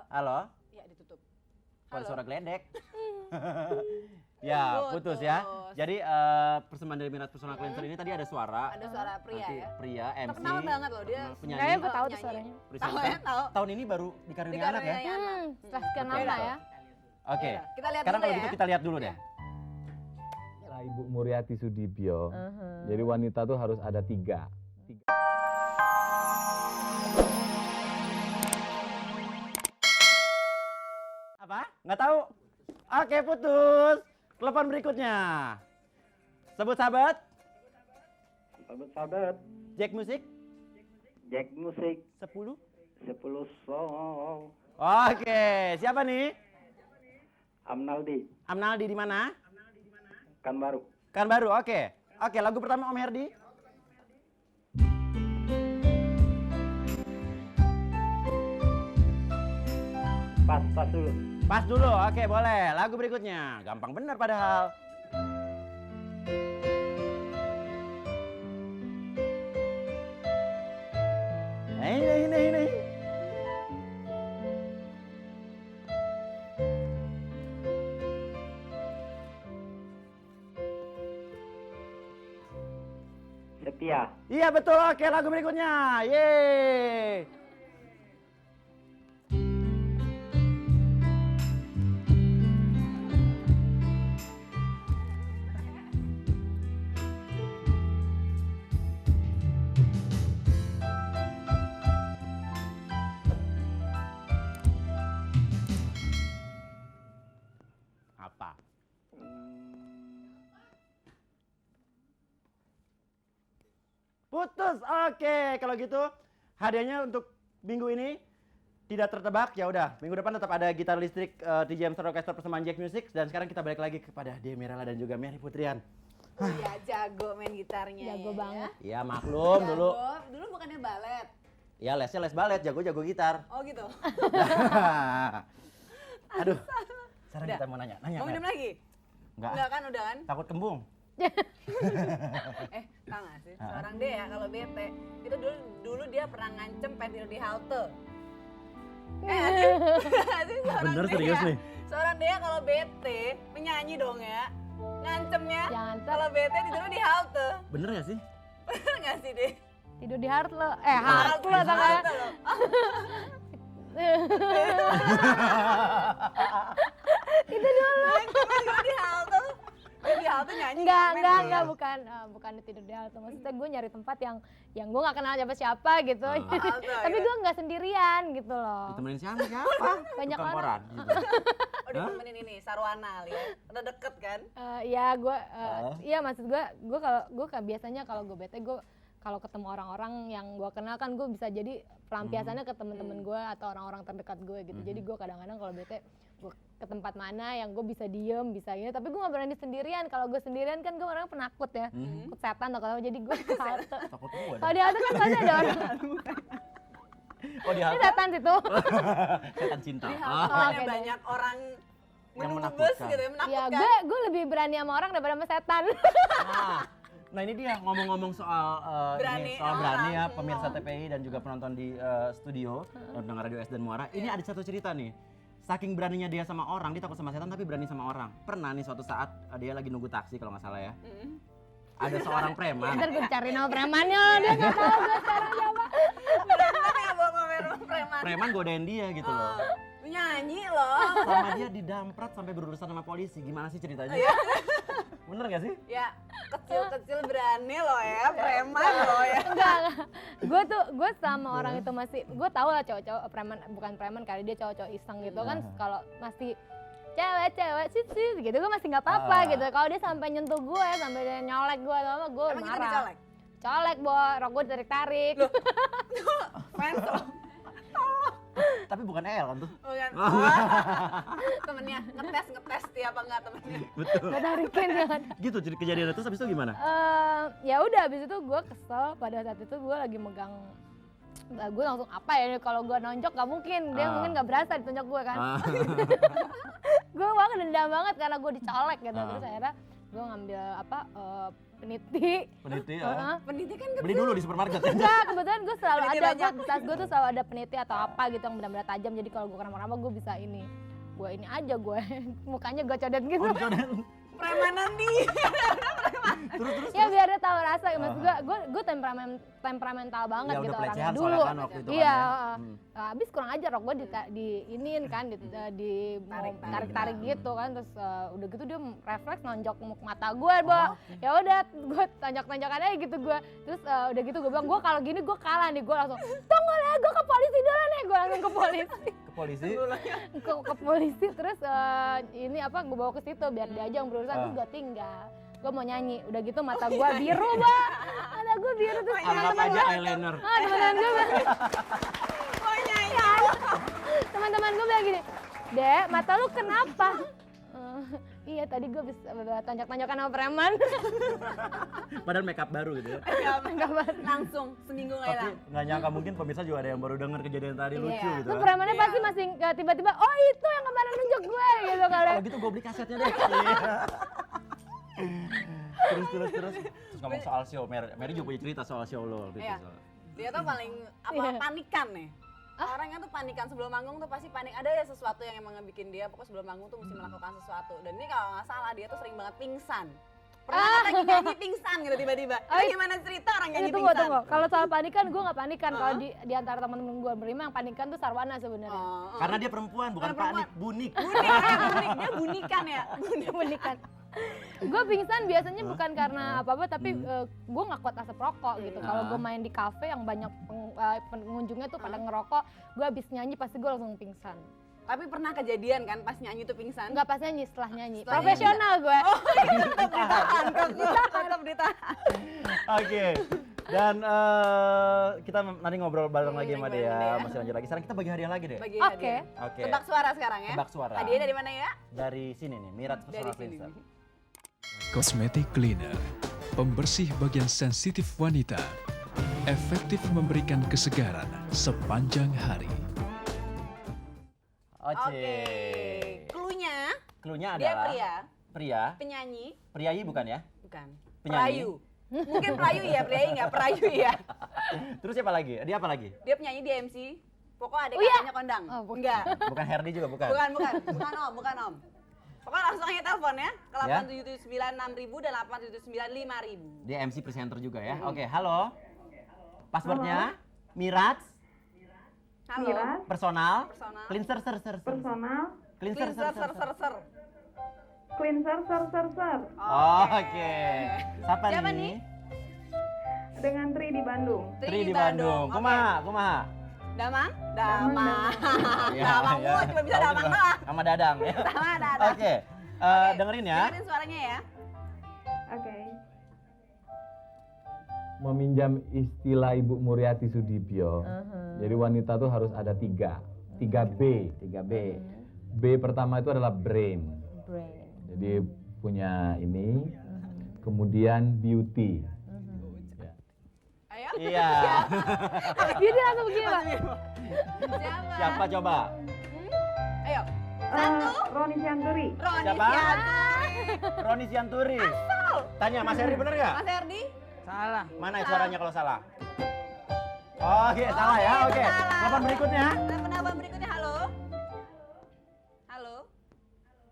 Halo. Ya ditutup. Ada Halo. suara geledek. Ya, putus ya. Jadi persembahan dari Minat Personal Cleanser ini tadi ada suara. Ada suara pria Nanti ya. pria, MC. Terkenal banget loh dia. Penyanyi. Kayaknya gue tahu tuh Nyanyi. suaranya. presenter. Tahu ya, tahu. Tahun ini baru dikaruniai anak ya. Dikaruniai anak. Setelah sekian Betul. lama ya. Oke. Ya, kita lihat Sekarang dulu kalau ya. gitu kita lihat dulu deh. Lah, Ibu Muriati Sudibyo. Jadi wanita tuh harus ada 3. Apa? Nggak tahu? Oke, putus. Telepon berikutnya. Sebut sahabat. Sahabat-sahabat, Jack Music Jack Musik 10. 10 song. Oke, siapa nih? Amnaldi, Amnaldi di mana? kan baru. Kan baru. Oke. Oke, lagu pertama Om Herdi. Pas dulu. Pas dulu. Oke, boleh. Lagu berikutnya. Gampang benar padahal. Ini. Setia. Iya betul. Oke, lagu berikutnya. Yeay. Apa? Putus. Oke, kalau gitu hadiahnya untuk minggu ini tidak tertebak. Ya udah, minggu depan tetap ada gitar listrik TJ Amstar Orchestra persembahan Jack Music, dan sekarang kita balik lagi kepada Dea Mirella dan juga Mary Putrian. Iya, jago main gitarnya. Jago ya. banget. Ya maklum Jago. dulu. Dulu bukannya balet. Ya lesnya les balet, jago-jago gitar. Oh gitu. Aduh. Sekarang Udah. kita mau nanya. Nanya. Mau minum Mer. lagi? Enggak. Enggak kan udah kan? Takut kembung. Tau gak sih? Seorang Dea kalau bete, itu dulu dia pernah ngancem pengen tidur di halte. Sih, seorang Bener, Dea. serius nih? Seorang Dea kalau bete, penyanyi dong ya. Ngancemnya Jangan kalau bete tidurnya di halte. Bener gak sih? Bener gak sih deh? Tidur di Heart lo. Heart lo sama. Halte loh. Itu dulu. Ngancemnya tidur di halte. Dia di halte nyanyi. men. Enggak, bukan tidur di halte. Maksudnya gue nyari tempat yang gue gak kenal siapa gitu. Halte, Tapi ya. gue nggak sendirian gitu loh. Ditemenin siapa? Banyak Tukang orang. koran, gitu. Oh ditemenin ini, Sarwana lihat. Udah deket kan? Ya gue, iya maksud gue kalau biasanya kalau gue bete gue kalau ketemu orang-orang yang gue kenal kan gue bisa jadi pelampiasannya ke temen-temen gue atau orang-orang terdekat gue gitu. Jadi gue kadang-kadang kalau bete gue ke tempat mana yang gue bisa diem, bisa ini. Tapi gue gak berani sendirian. Kalau gue sendirian kan gue orangnya penakut ya, takut setan atau apa. Jadi gue ke halte. Takut gue. Kalau di halte kan pasti ada orang. Oh di Ini halte. setan situ. Setan cinta. Di halte Ah. ada oke deh. banyak orang Yang menunggus menakutkan. gitu ya, Ya menakutkan. gue lebih berani sama orang daripada sama setan. Nah ini dia ngomong-ngomong soal Berani soal berani ya orang. pemirsa TPI dan juga penonton di studio dan pendengar Radio S dan Muara. Ini ada satu cerita nih. Saking beraninya dia sama orang, dia takut sama setan tapi berani sama orang. Pernah nih suatu saat dia lagi nunggu taksi kalau nggak salah ya. Ada seorang preman. Ntar gue cari nama premannya loh, dia gak tahu gue sekarang siapa. Bener ya bawa mobil preman. Preman godain dia gitu loh. Lu nyanyi loh. Sama dia didamprat sampai berurusan sama polisi. Gimana sih ceritanya? Bener gak sih? Ya kecil-kecil berani loh ya, preman loh ya. Enggak. Gue sama orang itu masih, gue tahu lah cowok-cowok preman, bukan preman kali dia cowok-cowok iseng gitu kan. Kalau masih cewek sih gitu gue masih nggak apa-apa gitu. Kalau dia sampai nyentuh gue, sampai dia nyolek gue atau apa, gue Emang kita marah. dicolek? Colek, rok gue ditarik-tarik. Fans loh. Tapi bukan El kan tuh. Bukan. Temennya ngetes dia apa enggak temennya. Betul. Gue tarikin jangan. Gitu jadi kejadian itu habis itu gimana? Ya udah habis itu gue kesel. Pada saat itu gue lagi megang, gue langsung apa ya kalau gue nonjok gak mungkin, dia mungkin gak berasa ditonjok gue kan. Gue banget dendam banget karena gue dicolek gitu. Terus akhirnya gue ngambil peniti. Peniti ya. Heeh. Peniti kan Beli dulu di supermarket ya. Enggak, kebetulan gue selalu Peniti ada, banyak. di tas gue tuh selalu ada peniti atau apa gitu yang benar-benar tajam. Jadi kalau gue kenapa-napa gue bisa ini. Gue ini aja gue, mukanya gue codet gitu. Oh, dicodet. Premanan di. Terus. Ya biar dia tahu rasa, maksud gue temperamental banget Ya, udah gitu pelecehan orangnya soalnya dulu. kan waktu itu Iya, kan ya. habis kurang ajar rok gue di iniin kan, di tarik gitu kan, terus udah gitu dia refleks nonjok mata gue, ya udah gue tonjok-tonjokan aja gitu gue, terus udah gitu gue bilang gue kalau gini gue kalah nih, gue langsung tunggu lah gue ke polisi dulu nih, gue langsung ke polisi. Ke polisi. ke polisi terus ini apa gue bawa ke situ biar dia aja yang berurusan, terus gue tinggal. Gue mau nyanyi, udah gitu mata gue biru, mata gue biru, terus Anggap aja eyeliner. teman-teman gue teman-teman gue bilang gini, Dek, mata lu kenapa? Iya tadi gue bisa tonjok-tonjokan sama preman. Padahal makeup baru gitu ya. Langsung seminggu nggak Tapi hilang. nggak nyangka mungkin pemirsa juga ada yang baru dengar kejadian tadi, lucu Iya. gitu Terus kan. premannya pasti masih tiba-tiba, oh itu yang kemarin nunjuk gue gitu kali. Kalau gitu gue beli kasetnya deh. Terus ngomong soal show, Mary juga punya cerita soal show lo gitu. Iya. Dia tuh paling panikan nih. Orangnya tuh panikan sebelum manggung tuh pasti panik. Ada ya sesuatu yang emang ngebikin dia pokoknya sebelum manggung tuh mesti melakukan sesuatu. Dan ini kalau nggak salah dia tuh sering banget pingsan. Pernah kan lagi nyanyi pingsan gitu tiba-tiba. Itu gimana cerita orang nyanyi Tunggu, pingsan? kalau soal panikan gue nggak panikan. Kalau di antara teman-teman gue berlima yang panikan tuh Sarwana sebenarnya. Karena dia perempuan, bukan Karena panik, bunik. Bunik, dia bunikan ya. Panikan. Gue pingsan biasanya bukan karena apa-apa, tapi gue nggak kuat asap rokok gitu. Kalau gue main di kafe yang banyak pengunjungnya tuh pada ngerokok, gue habis nyanyi pasti gue langsung pingsan. Tapi pernah kejadian kan pas nyanyi tuh pingsan? Nggak pas nyanyi, setelah nyanyi. Setelah Profesional gue. Tetap ditahan. Oke. Dan kita nanti ngobrol bareng lagi sama lagi bareng dia, dia. masih lanjut lagi. Sekarang kita bagi hadiah lagi deh. Bagi Oke. hadiah. Oke. Tebak suara sekarang ya. Tebak suara. Hadiahnya dari mana ya? Dari sini nih, Mirat Dari Personal sini. Cleanser. Cosmetic Cleaner, pembersih bagian sensitif wanita, efektif memberikan kesegaran sepanjang hari. Oke. Cluenya Cluenya dia adalah pria. penyanyi, Priayi bukan ya? bukan. Penyanyi. Perayu. Mungkin perayu ya, priayi nggak perayu ya. Terus siapa lagi? Dia apa lagi? Dia penyanyi di MC. Pokoknya ada Oh, iya? kakaknya kondang. Oh, bukan. Enggak. Bukan Herdi juga bukan? Bukan om. Pokoknya langsung aja telepon ya ke Ya. 8779 6000 dan 8779 5000. Dia MC presenter juga ya. Oke, halo. Passwordnya Mirat Halo. Personal Personal. Cleanser Personal Cleanser Cleanser. cleanser ser. Oke. Siapa Siapa nih? nih? Dengan Tri di Bandung. Tri di Bandung. Oke. Kumaha? Damang? Ya, Damang, ya. cuma bisa Tahu damang juga. doang. Sama Dadang ya. Sama Dadang. Oke. Dengerin ya. Dengerin suaranya ya. Oke. Meminjam istilah Ibu Muriati Sudibyo, jadi wanita tuh harus ada tiga 3B. 3B. B pertama itu adalah brain, Brain. jadi punya ini, kemudian beauty. Ya. Ayo. Iya. Jadi langsung begini Pak. Siapa? Siapa coba? Ayo. Roni Sianturi. Roni Siapa? Sianturi. Roni Sianturi. Tanya Mas Heri bener nggak? Mas Herdi? Salah. Mana suaranya kalau salah? Oke, salah ya. Oke. salah. Telepon berikutnya. Penelpon berikutnya, halo. Halo.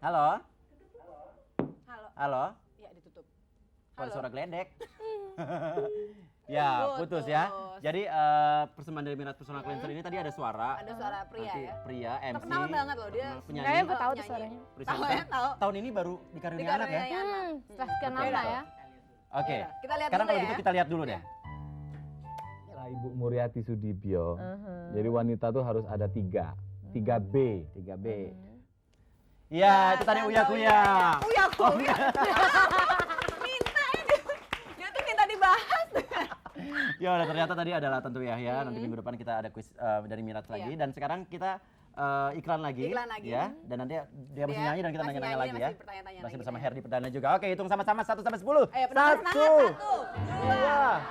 Halo. Halo. Halo. Ya, ditutup. Kalau Halo. suara geledek. Ya, putus ya. Putus. Jadi persembahan dari Mirat Personal Cleanser ini tadi ada suara. Ada suara pria Nanti ya. pria, MC. Terkenal banget loh dia. Penyanyi. Kayaknya gue tahu tuh Nyanyi. suaranya. presenter. Tahu ya, tahu. Tahun ini baru dikaruniai anak ya. Setelah sekian Oke. lama ya. Oke. Yaudah, kita lihat Sekarang dulu kalau ya. gitu kita lihat dulu deh. Lah, Ibu Muriati Sudibyo, jadi wanita tuh harus ada 3B. 3B. Iya, itu tadi Uya Kuya. Uya Kuya. Minta ini. Dia tuh minta dibahas. Ya udah, ternyata tadi adalah tentu ya. Nanti minggu depan kita ada kuis dari Mirat lagi. Dan sekarang kita iklan lagi. Iklan lagi. Ya. Dan nanti dia masih Dia nyanyi dan kita masih nanya-nanya nyanyi, lagi ya. masih bertanya-tanya Masih lagi bersama ya. Herdi Perdana juga. Oke, hitung sama-sama 1 sampai 10. Ayo, penonton semangat. 1, 1,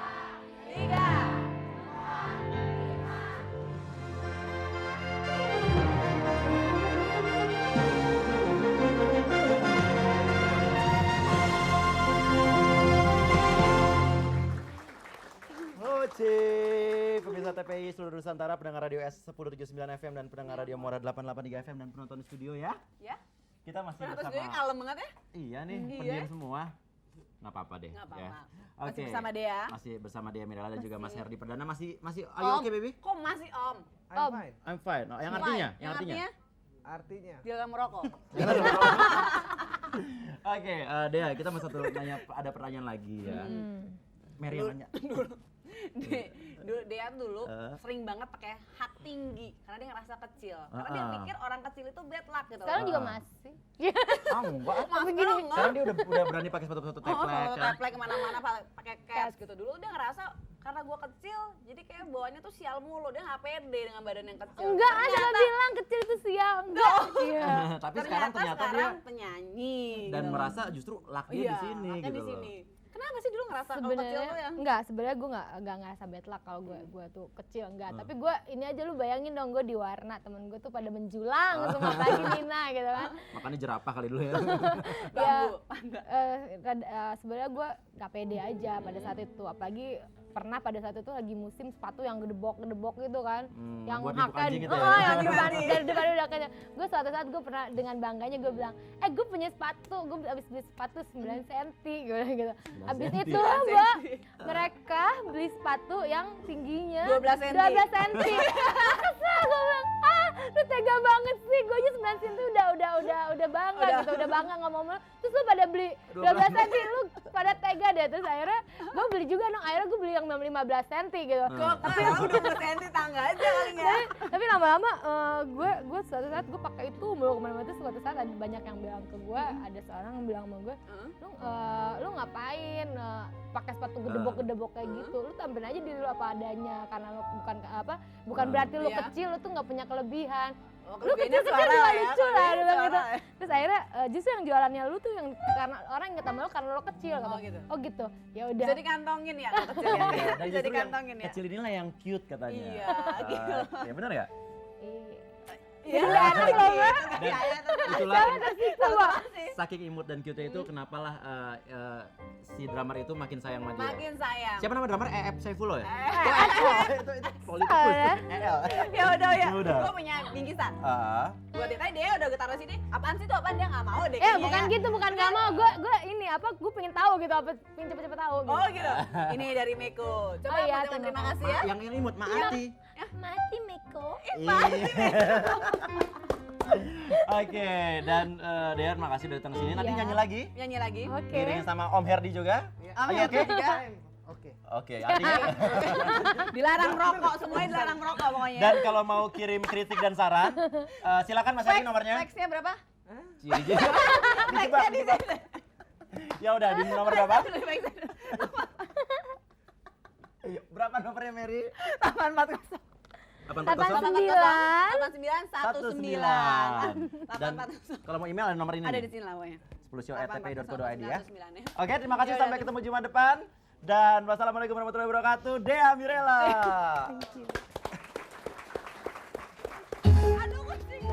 2, 3. kasih pemirsa TPI seluruh Nusantara, pendengar radio S1079 FM dan pendengar radio Muara 883 FM dan penonton studio ya. Ya. Kita masih Penonton bersama. studio kalem banget ya. Iya nih, Iya. pendiam semua. Nggak apa-apa deh. Nggak apa-apa. Ya. Masih Oke. bersama Dea. Masih bersama Dea Mirala dan juga Mas Herdi Perdana. Masih are you okay, baby? Kok masih Om? Om. I'm fine. Oh, yang Fine. artinya? Yang artinya? Artinya? Dilarang merokok. Oke, Dea, kita mau ada pertanyaan lagi ya. Mary yang nanya. Dea dulu sering banget pakai hak tinggi karena dia ngerasa kecil. Karena dia pikir orang kecil itu bad luck gitu. Sekarang juga masih. Ah, enggak. Begini. Sekarang dia udah berani pakai sepatu-sepatu teplek kan. Teplek kemana-mana pakai caps gitu. Dulu dia ngerasa karena gua kecil, jadi kayak bawaannya tuh sial mulu. Dia nggak pede dengan badan yang kecil. Enggak, siapa bilang kecil itu sial? Enggak. Iya. Tapi sekarang ternyata dia penyanyi. dan gitu. merasa justru luck dia Iya, di sini lucknya gitu di loh. sini. Kenapa sih dulu ngerasa kalau kecil Sebenarnya tuh yang enggak, sebenarnya gue nggak ngerasa bad luck kalau gue tuh kecil enggak. Tapi gue ini aja lu bayangin dong, gue di warna temen gue tuh pada menjulang semua pagi Nina gitu kan. Makanya jerapah kali dulu ya. Ya bambu? sebenarnya gue nggak pede aja pada saat itu, apalagi pernah pada saat itu lagi musim sepatu yang gedebok gitu kan, yang buat nipu hakan, anjing itu ya? yang dari depan udah kayaknya. Gue suatu saat gue pernah dengan bangganya gue bilang, gue punya sepatu, gue abis beli sepatu 9 cm gitu. Abis itu mbak, mereka beli sepatu yang tingginya 12 cm. 12 cm. Kesel gue bilang, lu tega banget sih, gue aja 9 cm udah bangga gitu, udah bangga ngomong-ngomong. Terus lu pada beli 12 cm, lu pada tega deh. Terus akhirnya gue beli juga dong, akhirnya gue beli yang 15 cm gitu. Tapi aku 20 cm tangga aja kali ya. Tapi lama-lama gue suatu saat gue pakai itu mulu kemana-mana. Terus suatu saat ada banyak yang bilang ke gue, ada seorang yang bilang sama gue, lu ngapain pakai sepatu gedebok kayak gitu, lu tampilin aja diri lu apa adanya, karena lu bukan berarti lu Iya. kecil, lu tuh nggak punya kelebihan. Oh, Lu kelebihannya kecil suara juga ya, lucu lah, kelebihannya dia bilang gitu. suara ya. Terus akhirnya justru yang jualannya lu tuh yang karena orang inget sama lu karena lu kecil Oh, kata. gitu. Oh gitu, ya udah. Bisa dikantongin ya kalau kecil ya. Dan Bisa justru yang dikantongin ya. kecil inilah yang cute katanya. Iya, gitu. Ya benar ya? Iya, enak loh, Mbak. Dan itulah Coba. saking imut dan cute itu kenapalah si drummer itu makin sayang sama dia. Makin sayang. Siapa nama drummer? EF Saifullah ya? itu politikus. Salah. EL. Ya udah ya. Ya udah. Gue punya bingkisan. Ah. Buat dia dia udah taruh sini. Apaan sih itu? Apaan dia nggak mau deh. Bukan gitu, bukan nggak mau. Gue ini gue pengen tahu gitu, pengen cepet-cepet tahu. Gitu. Oh gitu. Ini dari Meko. Coba Oh, iya, ucapkan terima terima kasih ya. Yang imut Maati. Mati Meko. Oke, dan Dean makasih udah datang sini. Nanti Iya. nyanyi lagi. Nyanyi lagi. Oke. Diiringin sama Om Herdi juga. Om Ayo, Herdi oke? juga. Oke. Oke, artinya Dilarang rokok, semuanya dilarang rokok pokoknya. dan kalau mau kirim kritik dan saran, silakan Mas Herdi nomornya. Fax-nya berapa? Ciri. Fax-nya di sini. Ya udah, di nomor berapa? Fax-nya. Berapa nomornya Mary? 840. 840 8919. Dan kalau mau email ada nomor ini. Ada nih. di sini lah pokoknya. 10show@tpi.co.id ya. 89 ya. Oke, terima kasih Ya, sampai ketemu Jumat depan. Dan wassalamualaikum warahmatullahi wabarakatuh. Dea Mirela. Aduh, kucing.